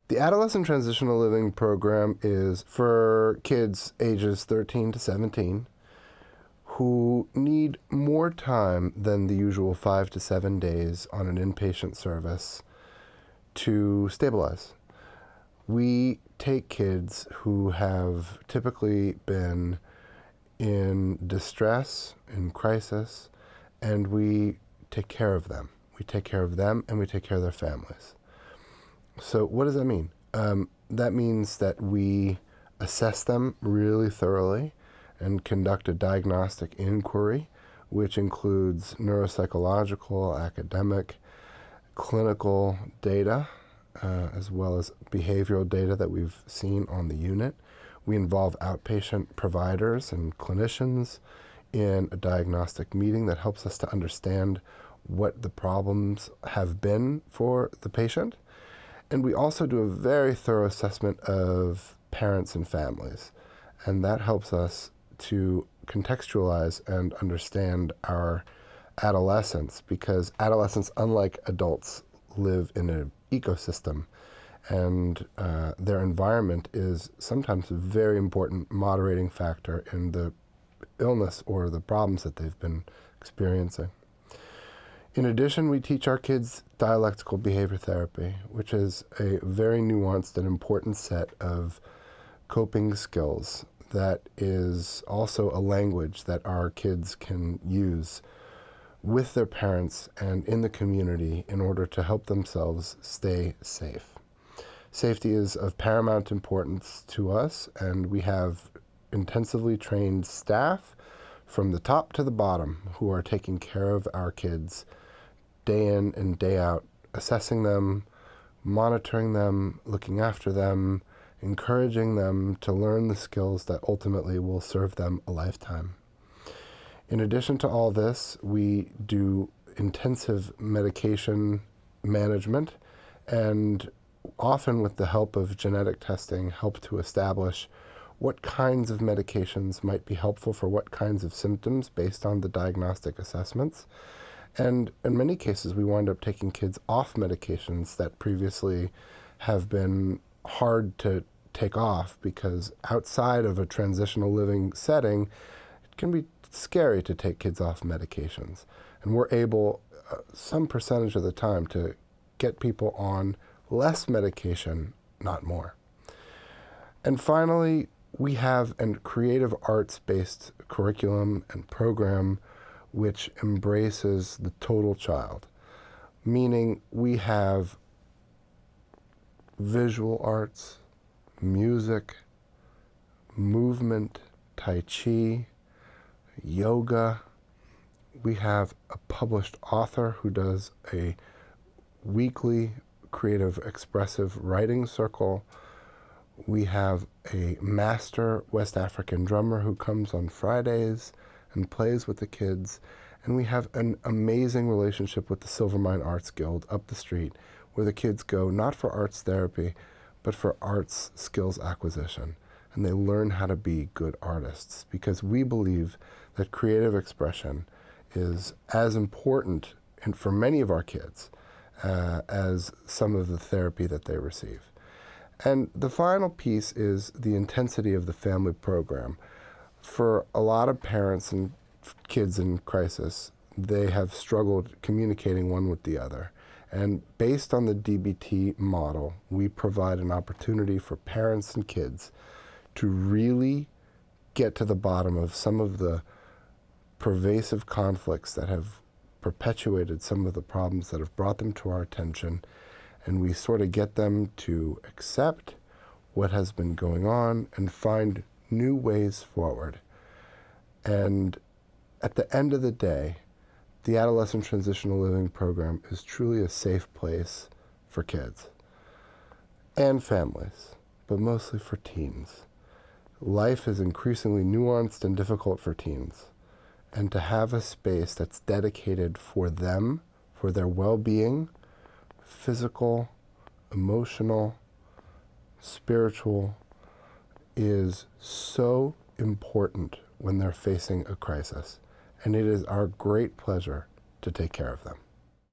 The Adolescent Transitional Living Program is for kids ages 13 to 17 who need more time than the usual 5 to 7 days on an inpatient service to stabilize. We take kids who have typically been in distress, in crisis, and we take care of them. We take care of them and we take care of their families. So what does that mean? That means that we assess them really thoroughly and conduct a diagnostic inquiry, which includes neuropsychological, academic, clinical data, as well as behavioral data that we've seen on the unit. We involve outpatient providers and clinicians in a diagnostic meeting that helps us to understand what the problems have been for the patient. And we also do a very thorough assessment of parents and families. And that helps us to contextualize and understand our adolescents, because adolescents, unlike adults, live in an ecosystem, and their environment is sometimes a very important moderating factor in the illness or the problems that they've been experiencing. In addition, we teach our kids dialectical behavior therapy, which is a very nuanced and important set of coping skills that is also a language that our kids can use with their parents and in the community in order to help themselves stay safe. Safety is of paramount importance to us, and we have intensively trained staff from the top to the bottom who are taking care of our kids day in and day out, assessing them, monitoring them, looking after them, encouraging them to learn the skills that ultimately will serve them a lifetime. In addition to all this, we do intensive medication management and often with the help of genetic testing help to establish what kinds of medications might be helpful for what kinds of symptoms based on the diagnostic assessments. And in many cases, we wind up taking kids off medications that previously have been hard to take off, because outside of a transitional living setting, it can be scary to take kids off medications. And we're able, some percentage of the time, to get people on less medication, not more. And finally, we have a creative arts-based curriculum and program which embraces the total child, meaning we have visual arts, music, movement, Tai Chi, yoga. We have a published author who does a weekly creative expressive writing circle. We have a master West African drummer who comes on Fridays and plays with the kids. And we have an amazing relationship with the Silvermine Arts Guild up the street, where the kids go not for arts therapy, but for arts skills acquisition. And they learn how to be good artists, because we believe that creative expression is as important for many of our kids as some of the therapy that they receive. And the final piece is the intensity of the family program. For a lot of parents and kids in crisis, they have struggled communicating one with the other. And based on the DBT model, we provide an opportunity for parents and kids to really get to the bottom of some of the pervasive conflicts that have perpetuated some of the problems that have brought them to our attention. And we sort of get them to accept what has been going on and find new ways forward. And at the end of the day, the Adolescent Transitional Living Program is truly a safe place for kids and families, but mostly for teens. Life is increasingly nuanced and difficult for teens, and to have a space that's dedicated for them, for their well-being, physical, emotional, spiritual, is so important when they're facing a crisis. And it is our great pleasure to take care of them.